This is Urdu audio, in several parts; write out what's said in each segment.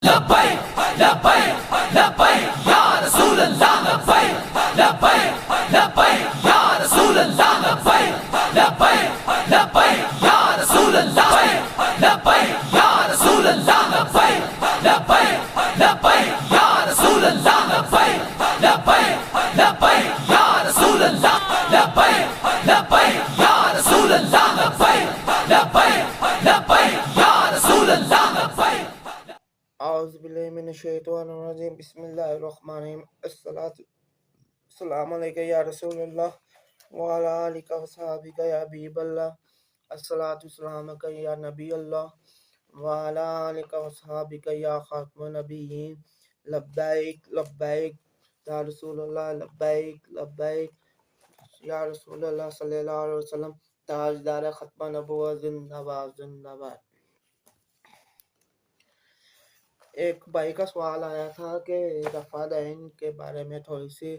لبیک لبیک لبیک یا رسول اللہ لبیک لبیک لبیک یا رسول اللہ لبیک لبیک لبیک یا رسول اللہ لبیک یا رسول اللہ لبیک لبیک لبیک یا رسول اللہ لبیک لبیک لبیک یا رسول اللہ لبیک لبیک یا رسول اللہ لبیک لبیک لبیک یا رسول اللہ لبیک. اعوذ باللہ من الشیطان الرجیم بسم اللہ الرحمن الرحیم السلام علیکم یا رسول اللہ وعلی آلک و صحابک یا حبیب اللہ الصلاۃ والسلام علیک یا نبی اللہ وعلی آلک و صحابک یا خاتم النبیین لبیک لبیک یا رسول اللہ لبیک لبیک یا رسول اللہ صلی اللہ علیہ وسلم تاجدار ختم نبوت زندہ باد زندہ باد. ایک بھائی کا سوال آیا تھا کہ رفع دین کے بارے میں تھوڑی سی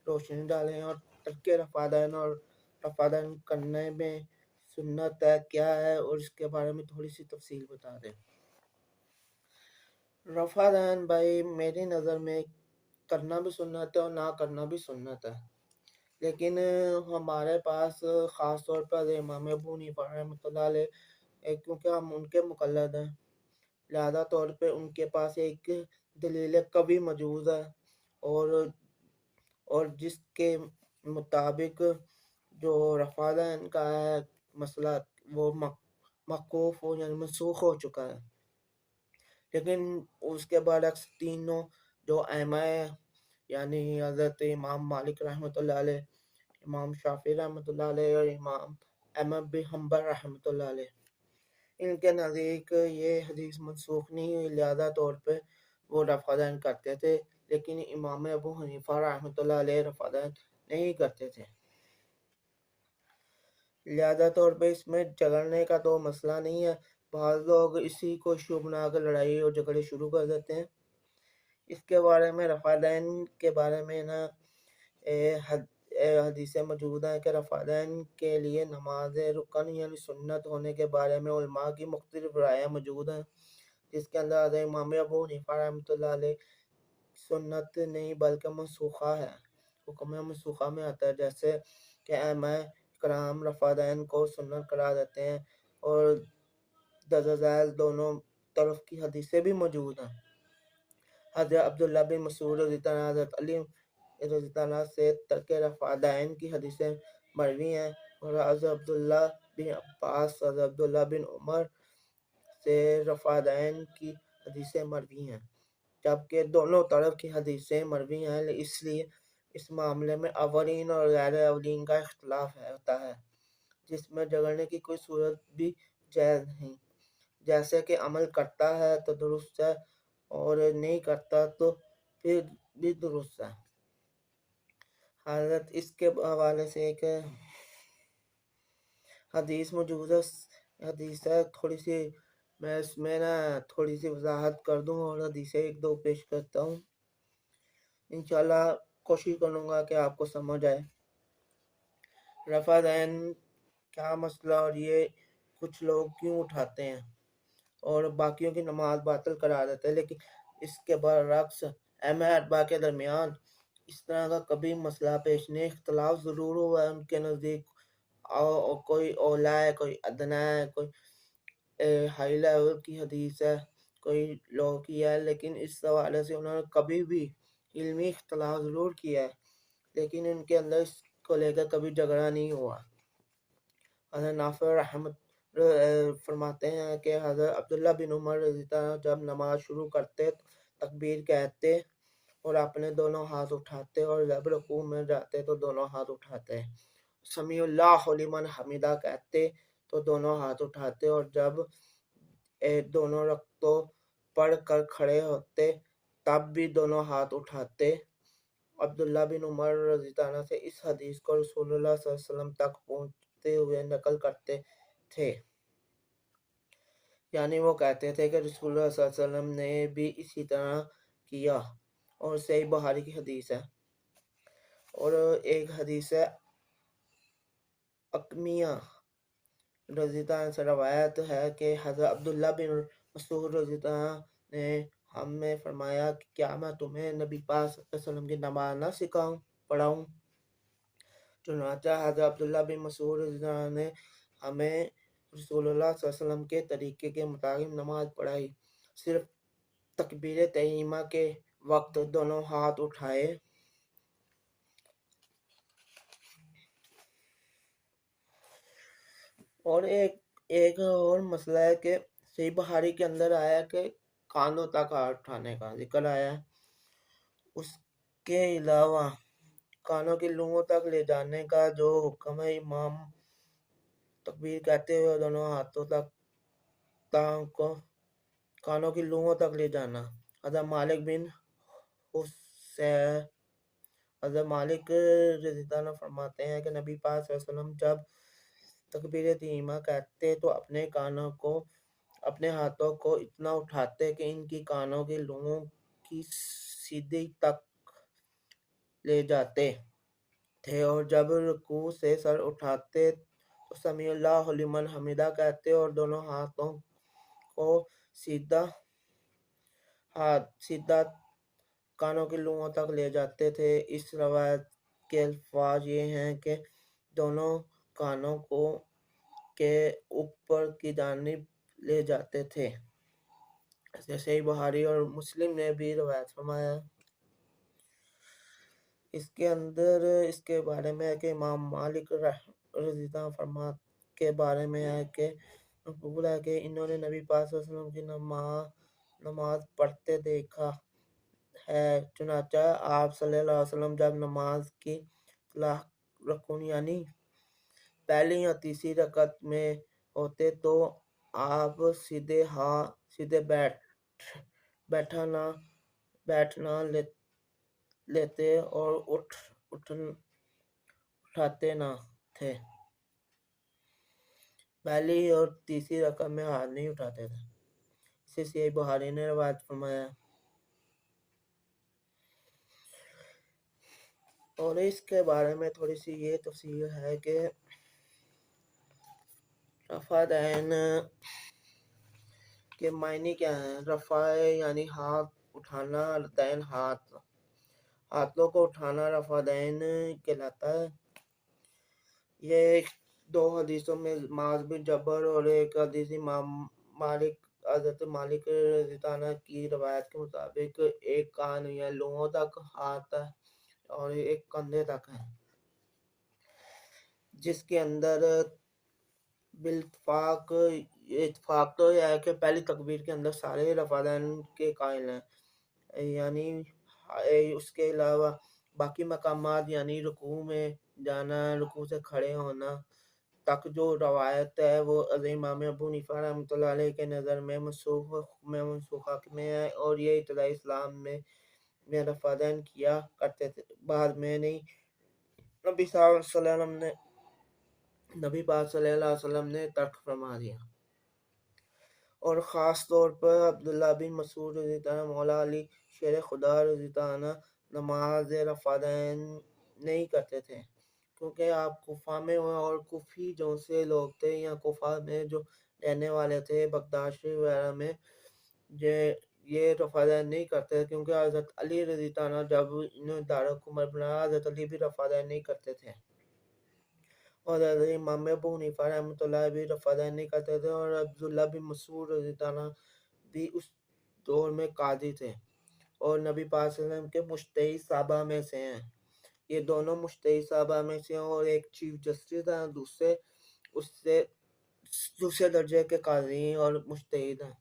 روشنی ڈالیں اور ترک رفع دین اور رفع دین کرنے میں سنت ہے کیا ہے اور اس کے بارے میں تھوڑی سی تفصیل بتا دیں. رفع دین بھائی میری نظر میں کرنا بھی سنت ہے اور نہ کرنا بھی سنت ہے، لیکن ہمارے پاس خاص طور پر امام ابو حنیفہ رحمۃ اللہ علیہ کیونکہ ہم ان کے مقلد ہیں، لہذا طور پہ ان کے پاس ایک دلیل قوی موجود ہے اور جس کے مطابق جو رفع دین کا ہے مسئلہ وہ موقوف ہو یعنی منسوخ ہو چکا ہے. لیکن اس کے برعکس تینوں جو ائمہ یعنی حضرت امام مالک رحمۃ اللہ علیہ، امام شافعی رحمۃ اللہ علیہ اور امام احمد بن حنبل رحمۃ اللہ علیہ، ان کے نزدیک یہ حدیث منسوخ نہیں ہوئی، لہذا طور پہ وہ رفع دین کرتے تھے، لیکن امام ابو حنیفہ رحمۃ اللہ علیہ رفع دین نہیں کرتے تھے. لہذا طور پہ اس میں جھگڑنے کا تو مسئلہ نہیں ہے. بعض لوگ اسی کو ایشو بنا کر لڑائی اور جھگڑے شروع کر دیتے ہیں. اس کے بارے میں رفع دین کے بارے میں نا حدیثیں موجود ہیں کہ رفع دین کے لیے نماز رکن یعنی سنت ہونے کے بارے میں علماء کی مختلف رائے موجود ہیں، جس کے اندر حضرت امام ابو حنیفہ رحمۃ اللہ علیہ سنت نہیں بلکہ منسوخہ ہے، حکم منسوخہ میں آتا ہے، جیسے کہ ائمہ کرام رفع دین کو سنت قرار دیتے ہیں اور درج ذیل دونوں طرف کی حدیثیں بھی موجود ہیں. حضرت عبداللہ بن مسعود رضی اللہ عنہ، حضرت علی رضی اللہ عنہ سے ترک رفع دین کی حدیثیں مروی ہیں اور حضرت عبداللہ بن عباس، حضرت عبداللہ بن عمر سے رفع دین کی حدیثیں مروی ہیں، جبکہ دونوں طرف کی حدیثیں مروی ہیں، اس لیے اس معاملے میں اولین اور غیر اولین کا اختلاف ہوتا ہے، جس میں جھگڑنے کی کوئی صورت بھی جائز نہیں. جیسے کہ عمل کرتا ہے تو درست ہے اور نہیں کرتا تو پھر بھی درست ہے. حضرت اس کے حوالے سے ایک حدیث موجود ہے، حدیث ہے تھوڑی سی میں اس میں نا تھوڑی سی وضاحت کر دوں اور حدیثیں ایک دو پیش کرتا ہوں، انشاءاللہ کوشش کروں گا کہ آپ کو سمجھ آئے. رفع دین کیا مسئلہ اور یہ کچھ لوگ کیوں اٹھاتے ہیں اور باقیوں کی نماز باطل کرا دیتے ہیں، لیکن اس کے برعکس ائمہ اربعہ کے درمیان اس طرح کا کبھی مسئلہ پیش نہیں. اختلاف ضرور ہوا ہے ان کے نزدیک، کوئی اولا ہے، کوئی ادنا ہے، کوئی ہائی لیول کی حدیث ہے، کوئی لو کی ہے، لیکن اس حوالے سے انہوں نے کبھی بھی علمی اختلاف ضرور کیا ہے، لیکن ان کے اندر اس کو لے کر کبھی جھگڑا نہیں ہوا. حضرت نافع رحمت فرماتے ہیں کہ حضرت عبداللہ بن عمر رضی اللہ عنہ جب نماز شروع کرتے تکبیر کہتے اور اپنے دونوں ہاتھ اٹھاتے اور جب رکوع میں جاتے تو دونوں ہاتھ اٹھاتے، سمیع اللہ لمن حمیدہ کہتے تو دونوں ہاتھ اٹھاتے، اور جب دونوں رکعتوں پڑھ کر کھڑے ہوتے تب بھی دونوں ہاتھ اٹھاتے. عبداللہ بن عمر رضی اللہ عنہ سے اس حدیث کو رسول اللہ صلی اللہ علیہ وسلم تک پہنچتے ہوئے نقل کرتے تھے، یعنی وہ کہتے تھے کہ رسول اللہ صلی اللہ علیہ وسلم نے بھی اسی طرح کیا، اور صحیح بخاری کی حدیث ہے. اور ایک حدیث ہے اقمیہ رضی اللہ عنہ سے روایت ہے کہ حضرت عبداللہ بن مسعود رضی اللہ عنہ نے ہم نے فرمایا کہ کیا میں تمہیں نبی پاک صلی اللہ علیہ وسلم کی نماز نہ پڑھاؤں؟ چنانچہ حضرت عبداللہ بن مسعود رضی اللہ عنہ نے ہمیں رسول اللہ صلی اللہ علیہ وسلم کے طریقے کے مطابق نماز پڑھائی۔ صرف تکبیر تحریمہ کے وقت دونوں ہاتھ اٹھائے اور ایک اور مسئلہ ہے کہ صحیح بخاری کے اندر آیا کہ کانوں تک ہاتھ اٹھانے کا ذکر آیا ہے، اس کے علاوہ کانوں کی لوؤں تک لے جانے کا جو حکم ہے، امام تکبیر کہتے ہوئے دونوں ہاتھوں تک کانوں کی لوؤں تک لے جانا۔ حضرت مالک رضی اللہ عنہ فرماتے ہیں کہ نبی پاک صلی اللہ علیہ وسلم جب تکبیر تحریمہ کہتے تو اپنے ہاتھوں کو اتنا اٹھاتے کہ ان کی کانوں کی لوؤں کی سیدھی تک لے جاتے تھے، اور جب رکوع سے سر اٹھاتے تو سمیع اللہ لمن حمدہ کہتے اور دونوں ہاتھوں کو سیدھا کانوں کی لوؤں تک لے جاتے تھے۔ اس روایت کے الفاظ یہ ہیں کہ دونوں کانوں کو کے اوپر کی جانب لے جاتے تھے، جیسے بخاری اور مسلم نے بھی روایت فرمایا ہے۔ اس کے بارے میں ہے کہ امام مالک رضی اللہ عنہ کے بارے میں ہے کہ مقبول ہے کہ انہوں نے نبی پاک صلی اللہ علیہ وسلم کی نماز پڑھتے دیکھا ہے۔ چنانچہ آپ صلی اللہ علیہ وسلم جب نماز کی رکن یعنی پہلی یا تیسری رکعت میں ہوتے تو آپ سیدھے بیٹھ نہ لیتے اور اٹھاتے نہ تھے۔ پہلی اور تیسری رکعت میں ہاتھ نہیں اٹھاتے تھے، اسے صحیح بخاری نے روایت فرمایا ہے۔ اور اس کے بارے میں تھوڑی سی یہ تفصیل ہے کہ رفع دین کے معنی کیا ہیں۔ رفع یعنی ہاتھ اٹھانا، دین ہاتھوں کو اٹھانا رفع دین کہلاتا ہے۔ یہ دو حدیثوں میں معاذ بن جبل اور ایک حدیث امام حضرت مالک رضی اللہ عنہ کی روایت کے مطابق ایک کان یا لوؤں تک ہاتھ ہے اور ایک کندھے تک ہے، جس کے اندر اتفاق تو یہ ہے کہ پہلی تکبیر کے اندر سارے رفع دین کے قائل ہیں، یعنی اس کے علاوہ باقی مقامات یعنی رکوع میں جانا، رکوع سے کھڑے ہونا تک جو روایت ہے وہ امام ابو حنیفہ رحمۃ اللہ علیہ کے نظر میں منسوخہ میں ہے، اور یہ ابتدائی اسلام میں رفع دین کیا کرتے تھے، بعد میں نہیں۔ نبی پاک صلی اللہ علیہ وسلم نے ترک فرما دیا۔ اور خاص طور پر عبداللہ بن مسعود رضی اللہ عنہ، مولا علی شیر خدا رضی اللہ عنہ نماز رفع دین نہیں کرتے تھے، کیونکہ آپ کوفہ میں اور کوفی جو سے لوگ تھے یا کوفہ میں جو رہنے والے تھے، بغداد شریف وغیرہ میں یہ رفع دین نہیں کرتے، کیونکہ حضرت علی رضی اللہ عنہ جب انہوں نے دارالحکومت بنایا، حضرت علی بھی رفع دین نہیں کرتے تھے، اور حضرت امام ابو حنیفہ رحمۃ اللہ بھی رفع دین نہیں کرتے تھے، اور عبداللہ بن مسعود رضی اللہ عنہ بھی اس دور میں قاضی تھے اور نبی پاک صلی اللہ علیہ وسلم کے مجتہد صحابہ میں سے ہیں۔ یہ دونوں مجتہد صحابہ میں سے ہیں، اور ایک چیف جسٹس ہیں، اس سے دوسرے درجے کے قاضی اور مجتہد ہیں۔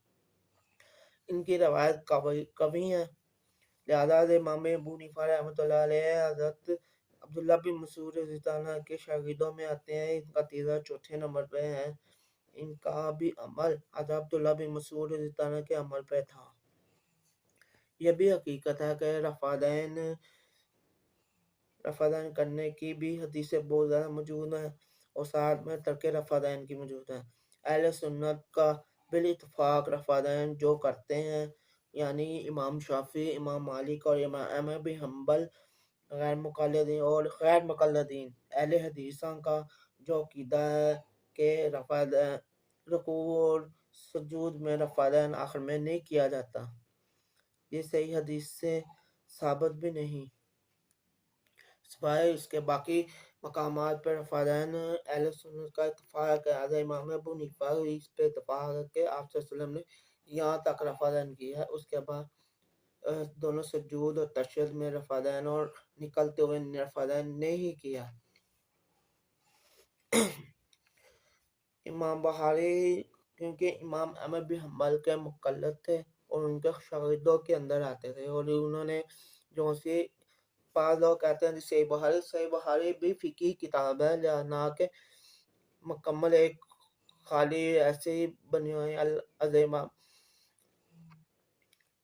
ان کی روایت قوی ہیں، لہذا امام ابو حنیفہ رحمۃ اللہ علیہ حضرت عبداللہ بن مسعود رضی اللہ عنہ کے شاگردوں میں آتے ہیں۔ ان کا تیسرا چوتھے نمبر پہ ہے۔ ان کا بھی عمل حضرت عبداللہ بن مسعود رضی اللہ عنہ کے عمل پہ تھا۔ یہ بھی حقیقت ہے کہ رفع دین کرنے کی بھی حدیثیں بہت زیادہ موجود ہیں، اور ساتھ میں ترک رفع دین کی موجود ہیں۔ اہل سنت کا بالاتفاق رفع دین جو کرتے ہیں، یعنی امام شافعی، امام مالک اور امام احمد بن حنبل، غیر مقلدین اہل حدیثاں کا جو عقیدہ ہے کہ رکوع اور سجود میں رفع دین آخر میں نہیں کیا جاتا، یہ صحیح حدیث سے ثابت بھی نہیں، سوائے اس کے باقی مقامات پر رفادین اہل سنت کا اتفاق ہے کہ لہٰذا امام ابو حنیفہ بھی اس پہ اتفاق ہے کہ آپ صلی اللہ علیہ وسلم نے یہاں تک رفادین کی ہے، اس کے بعد دونوں سجود اور تشہد میں رفادین اور نکلتے ہوئے رفادین نے ہی کیا۔ امام بخاری کیونکہ امام احمد بن حنبل کے مقلد تھے اور ان کے شاگردوں کے اندر آتے تھے، اور انہوں نے جو سی بعض لوگ کہتے ہیں صحیح بخاری بھی فقہی کتاب ہے، نہ کہ مکمل ایک خالی ایسے ہی بنی ہوئی العظیمہ۔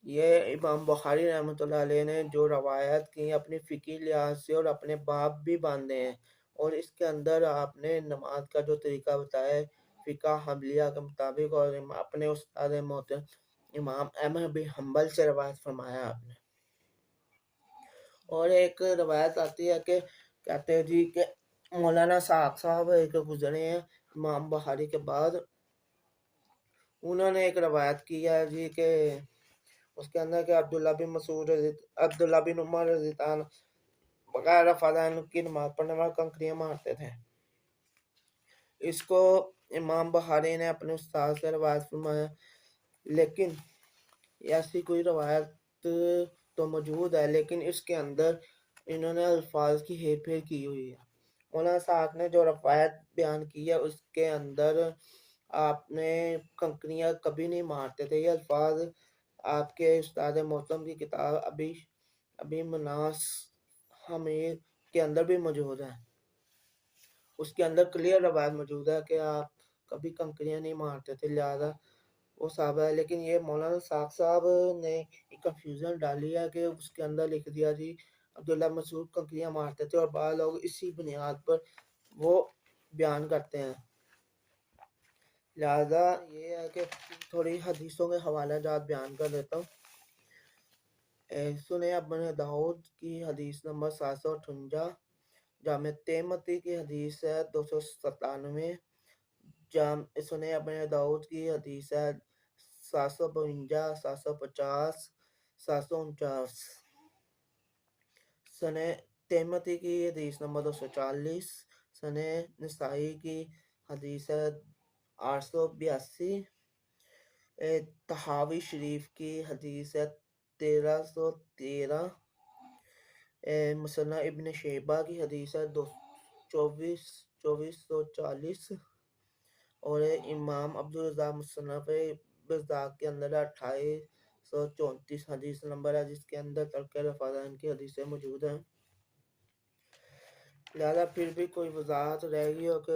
یہ امام بخاری رحمۃ اللہ علیہ نے جو روایت کی اپنی فقہی لحاظ سے اور اپنے باب بھی باندھے ہیں، اور اس کے اندر آپ نے نماز کا جو طریقہ بتایا ہے فقہ حنبلیہ کے مطابق، اور اپنے استاد محترم امام احمد بن حنبل سے روایت فرمایا آپ نے۔ اور ایک روایت آتی ہے کہ کہتے ہیں جی کہ مولانا ساق صاحب ایک گزرے ہیں امام بخاری کے بعد، انہوں نے ایک روایت کی ہے جی کہ اس کے اندر کہ عبداللہ بن عمر رضی اللہ عنہ بغیر رفادین کی نماز پڑھنے والے کنکریاں مارتے تھے۔ اس کو امام بخاری نے اپنے استاد سے روایت فرمایا، لیکن ایسی کوئی روایت تو موجود ہے لیکن اس کے اندر انہوں نے الفاظ کی ہیر پھیر کی ہوئی ہے۔ مولانا صاحب نے جو روایت بیان کی ہے اس کے اندر آپ نے کنکریاں کبھی نہیں مارتے تھے، یہ الفاظ آپ کے استاد محترم کی کتاب ابھی مناس حمید کے اندر بھی موجود ہے، اس کے اندر کلیئر روایت موجود ہے کہ آپ کبھی کنکریاں نہیں مارتے تھے، لہذا وہ صاحب ہے۔ لیکن یہ مولانا ساق صاحب نے کنفیوژن ڈالی ہے کہ اس کے اندر لکھ دیا جی عبداللہ مسعود کنکریاں مارتے تھے، اور بعض لوگ اسی بنیاد پر وہ بیان کرتے ہیں۔ لہذا یہ ہے کہ تھوڑی حدیثوں کے حوالہ جات بیان کر دیتا ہوں۔ سنن ابن داؤد کی حدیث نمبر 758، جامع ترمذی کی حدیث ہے 297، سنن ابن داؤد کی حدیث ہے 752، 750، 749، سنن ترمذی کی حدیث نمبر 240، سنن نسائی کی حدیث ہے 882، طحاوی شریف کی حدیث ہے 1313، مسند ابن شیبہ کی حدیث ہے 2440، اور امام عبدالرزاق مصنف بزاق کے اندر 2834 حدیث نمبر ہے، جس کے اندر ترک رفادین کی حدیثیں موجود ہیں۔ لہذا پھر بھی کوئی وضاحت رہ گئی ہو کہ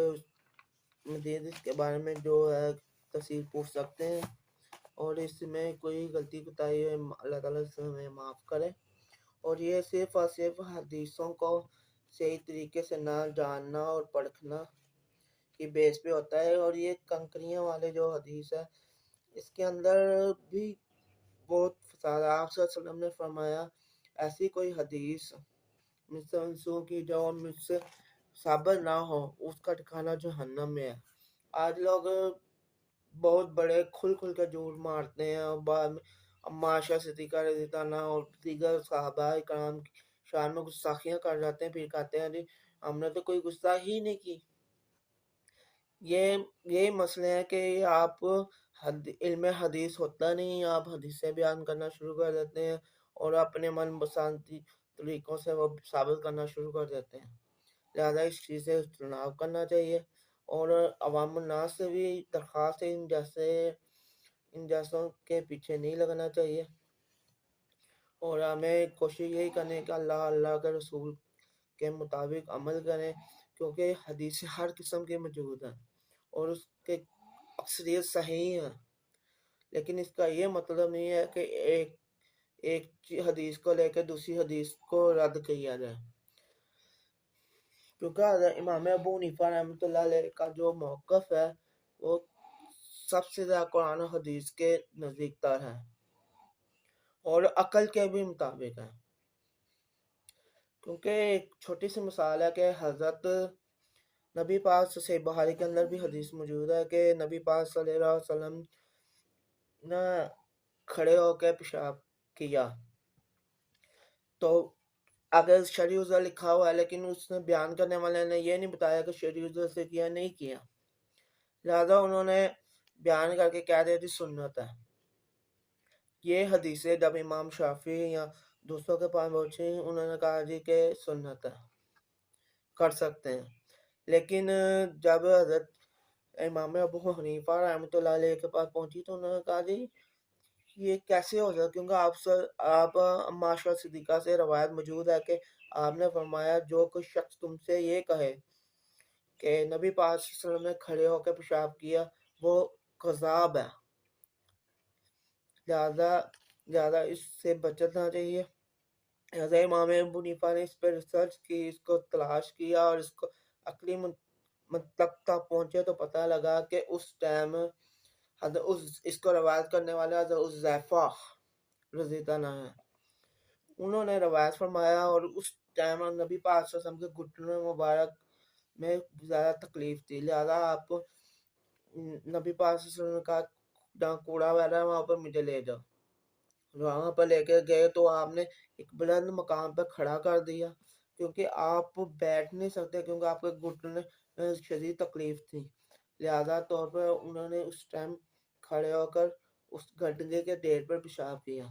مزید اس کے بارے میں جو ہے تفصیل پوچھ سکتے ہیں، اور اس میں کوئی غلطی کوتاہی ہے اللہ تعالیٰ سے ہمیں معاف کرے۔ اور یہ صرف اور صرف حدیثوں کو صحیح طریقے سے نہ جاننا اور پرکھنا کی بیس پہ ہوتا ہے، اور یہ کنکریاں والے جو حدیث ہے اس کے اندر بھی بہت فساد ہے۔ آپ صلی اللہ علیہ وسلم نے فرمایا ایسی کوئی حدیث مجھ سے منسوخ کی جو مجھ سے ثابت نہ ہو اس کا ٹھکانہ جہنم میں ہے۔ آج لوگ بہت بڑے کھل کے جھوٹ مارتے ہیں، اور بعد میں عمار عائشہ صدیقہ رضی اللہ عنہ اور دیگر صحابہ کرام کی شان میں گستاخیاں کر جاتے ہیں، پھر کہتے ہیں جی ہم نے تو کوئی گستاخی ہی نہیں کی۔ یہ مسئلے ہیں کہ آپ علم حدیث ہوتا نہیں، آپ حدیثیں بیان کرنا شروع کر دیتے ہیں اور اپنے من پسند طریقوں سے وہ ثابت کرنا شروع کر دیتے ہیں۔ لہذا اس چیز سے اجتناب کرنا چاہیے، اور عوام الناس سے بھی درخواست ہے ان جیسوں کے پیچھے نہیں لگنا چاہیے، اور ہمیں کوشش یہی کرنے کہ اللہ کے رسول کے مطابق عمل کریں، کیونکہ حدیث ہر قسم کے موجود ہیں اور اس کے اکثریت صحیح ہیں، لیکن اس کا یہ مطلب نہیں ہے کہ ایک حدیث کو لے کے دوسری حدیث کو رد کیا جائے، کیونکہ امام ابو حنیفہ رحمۃ اللہ علیہ کا جو موقف ہے وہ سب سے زیادہ قرآن و حدیث کے نزدیک تر ہے اور عقل کے بھی مطابق ہے۔ کیونکہ ایک چھوٹی سی مثال ہے کہ حضرت نبی پاک صحیح بخاری کے اندر بھی حدیث موجود ہے کہ نبی پاک صلی اللہ علیہ وسلم نہ کھڑے ہو کے پیشاب کیا. تو اگر شرعی عذر لکھا ہوا ہے لیکن اس نے بیان کرنے والے نے یہ نہیں بتایا کہ شرعی عذر سے کیا نہیں کیا، لہذا انہوں نے بیان کر کے کہہ دیا تھی سنت ہے. یہ حدیثیں جب امام شافعی یا دوسروں کے پاس پہنچی انہوں نے کہا جی کہ سنت ہے، کر سکتے ہیں. لیکن جب حضرت امام ابو حنیفہ رحمۃ اللہ علیہ کے پاس پہنچی تو انہوں نے کہا جی یہ کیسے ہو سکتا، کیونکہ آپ معاشرہ صدیقہ سے روایت موجود ہے کہ آپ نے فرمایا جو کوئی شخص تم سے یہ کہے کہ نبی پاک صلی اللہ علیہ وسلم نے کھڑے ہو کے پیشاب کیا وہ کذاب ہے، لہذا اس سے بچنا چاہیے. لہذا امام ابو حنیفہ نے اس پہ ریسرچ کی، اس کو تلاش کیا اور اس کو عقلی منطق تک پہنچے تو پتہ لگا کہ اس ٹائم اس کو روایت کرنے والے حضرت حذیفہ رضی اللہ عنہ ہیں. انہوں نے روایت فرمایا اور اس ٹائم نبی پاک صلی اللہ علیہ وسلم کے گھٹنے مبارک میں زیادہ تکلیف تھی، لہذا آپ کو نبی پاک صلی اللہ علیہ وسلم نے کہا جہاں کوڑا وغیرہ وہاں پر مجھے لے جاؤ. وہاں پر لے کے گئے تو آپ نے ایک بلند مقام پہ کھڑا کر دیا کیونکہ آپ بیٹھ نہیں سکتے، کیونکہ آپ کے گھٹنے میں شدید تکلیف تھی. لہذا طور پر انہوں نے اس ٹائم کھڑے ہو کر اس گھٹنے کے ڈیر پر پیشاب کیا.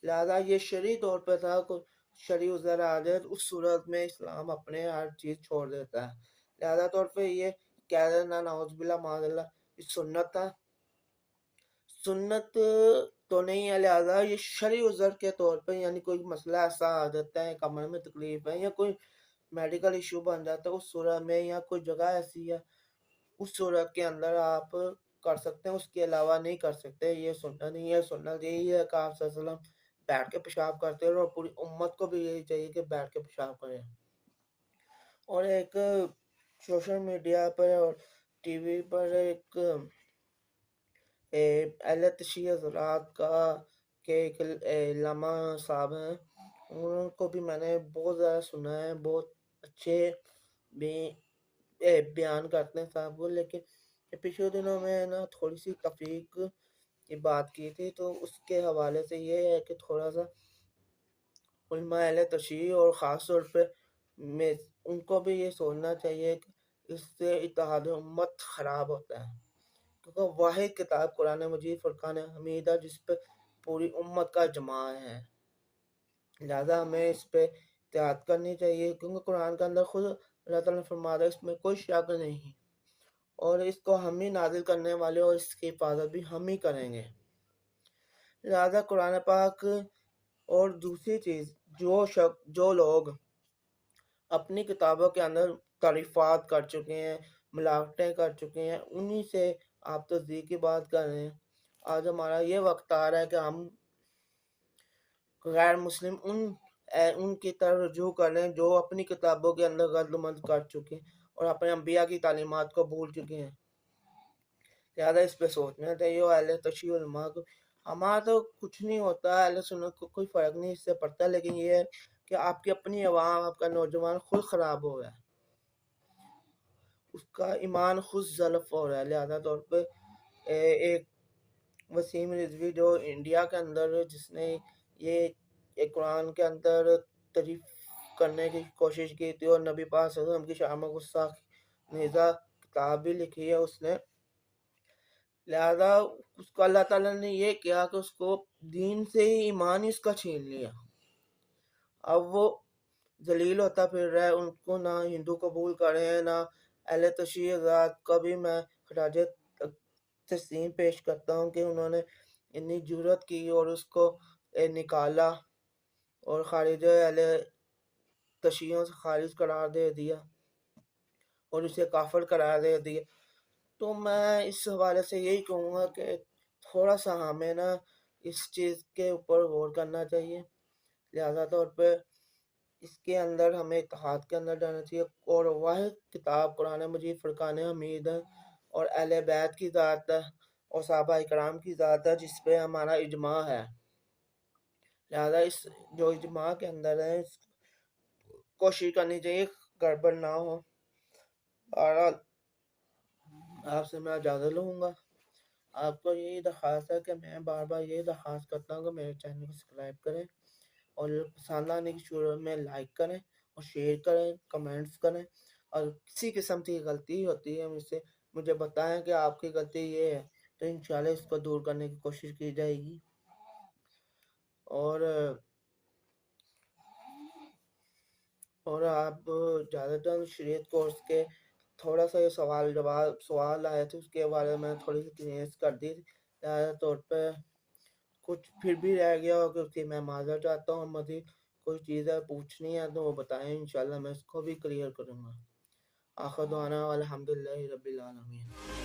لہذا یہ شرعی طور پہ تھا، شرعی عذر آ جائے اس صورت میں اسلام اپنے ہر چیز چھوڑ دیتا ہے. لہذا طور پہ یہ کہہ دینا نعوذ باللہ معاذ اللہ یہ سنت تھا، سنت تو نہیں ہے. لہذا یہ شرعی عذر کے طور پہ، یعنی کوئی مسئلہ ایسا آ جاتا ہے کمر میں تکلیف ہے یا کوئی میڈیکل ایشو بن جاتا ہے اس صورت میں، یا کوئی جگہ ایسی ہے اس صورت کے اندر آپ کر سکتے ہیں، اس کے علاوہ نہیں کر سکتے. یہ سنت نہیں ہے. سنت یہی ہے کہ آپ صلی اللہ علیہ وسلم بیٹھ کے پیشاب کرتے رہو اور پوری امت کو بھی یہی چاہیے کہ بیٹھ کے پیشاب کریں. اور ایک سوشل میڈیا پر اور ٹی وی پر ایک اہل تشیع حضرات کا کہ ایک علامہ صاحب ہیں، ان کو بھی میں نے بہت زیادہ سنا ہے، بہت اچھے بھی بیان کرتے ہیں صاحب کو. لیکن پچھلے دنوں میں نا تھوڑی سی تفریق کی بات کی تھی تو اس کے حوالے سے یہ ہے کہ تھوڑا سا علماء اہل تشیع اور خاص طور پہ ان کو بھی یہ سوچنا چاہیے کہ اس سے اتحاد امت خراب ہوتا ہے، کیونکہ واحد کتاب قرآن مجید فرقان حمید ہے جس پہ پوری امت کا اجماع ہے. لہذا ہمیں اس پہ اتحاد کرنی چاہیے کیونکہ قرآن کے اندر خود اللہ تعالیٰ نے فرمایا ہے اس میں کوئی شک نہیں اور اس کو ہم ہی نازل کرنے والے اور اس کی حفاظت بھی ہم ہی کریں گے. لہذا قرآن پاک اور دوسری چیز جو لوگ اپنی کتابوں کے اندر تعریفات کر چکے ہیں، ملاوٹیں کر چکے ہیں، انہی سے آپ تصدیق کی بات کر رہے ہیں. آج ہمارا یہ وقت آ رہا ہے کہ ہم غیر مسلم ان کی طرف رجوع کریں جو اپنی کتابوں کے اندر غلط کر چکے ہیں اور اپنے انبیاء کی تعلیمات کو بھول چکے ہیں. لہذا اس پہ سوچنا چاہیے. اور اہل تشیع علماء کو ہمارا تو کچھ نہیں ہوتا، اہل سنت کو کوئی فرق نہیں اس سے پڑتا، لیکن یہ ہے کہ آپ کی اپنی عوام، آپ کا نوجوان خود خراب ہو رہا ہے، اس کا ایمان خود زلف ہو رہا ہے. لہذا طور پہ ایک وسیم رضوی جو انڈیا کے اندر جس نے یہ قرآن کے اندر تعریف کرنے کی کوشش کی تھی اور نبی پاک صلی اللہ علیہ وسلم کی شان میں گستاخی نیزہ کتاب بھی لکھی ہے اس نے، لہذا اس کو اللہ تعالیٰ نے یہ کیا کہ اس کو دین سے ہی ایمان ہی اس کا چھین لیا. اب وہ ذلیل ہوتا پھر رہا ہے، ان کو نہ ہندو قبول کرے ہیں نہ اہل تشیع ذات کا بھی میں خراج تحسین پیش کرتا ہوں کہ انہوں نے اتنی جرات کی اور اس کو نکالا اور خارج اہل تشیعوں سے خارج قرار دے دیا اور اسے کافر قرار دے دیا. تو میں اس حوالے سے یہی کہوں گا کہ تھوڑا سا ہمیں نا اس چیز کے اوپر غور کرنا چاہیے. لہذا طور پہ اس کے اندر ہمیں اتحاد کے اندر جانا چاہیے اور واحد کتاب قرآن مجید فرقان حمید ہے اور اہل بیت کی ذات ہے اور صحابہ اکرام کی ذات ہے جس پہ ہمارا اجماع ہے. لہذا اس جو اجماع کے اندر ہے اس کوشش کرنی چاہیے گڑبڑ نہ ہو. اور آپ سے میں اجازت لوں گا. آپ کو یہی درخواست ہے کہ میں بار بار یہی درخواست کرتا ہوں کہ میرے چینل کو سبسکرائب کریں اور پسند آنے کی صورت میں لائک کریں اور شیئر کریں، کمنٹس کریں، اور کسی قسم کی غلطی ہوتی ہے مجھے بتائیں کہ آپ کی غلطی یہ ہے، تو انشاءاللہ اس کو دور کرنے کی کوشش کی جائے گی۔ اور آپ زیادہ تر شریعت کورس کے تھوڑا سا یہ سوال آئے تھے، اس کے بارے میں تھوڑی سی کلیئرنس کر دی، زیادہ طور پہ کچھ پھر بھی رہ گیا ہو کہ اس کی میں معذرت چاہتا ہوں، مزید کوئی چیزیں پوچھنی ہے تو وہ بتائیں، انشاءاللہ میں اس کو بھی کلیئر کروں گا۔ آخر دعوانا الحمدللہ رب العالمین۔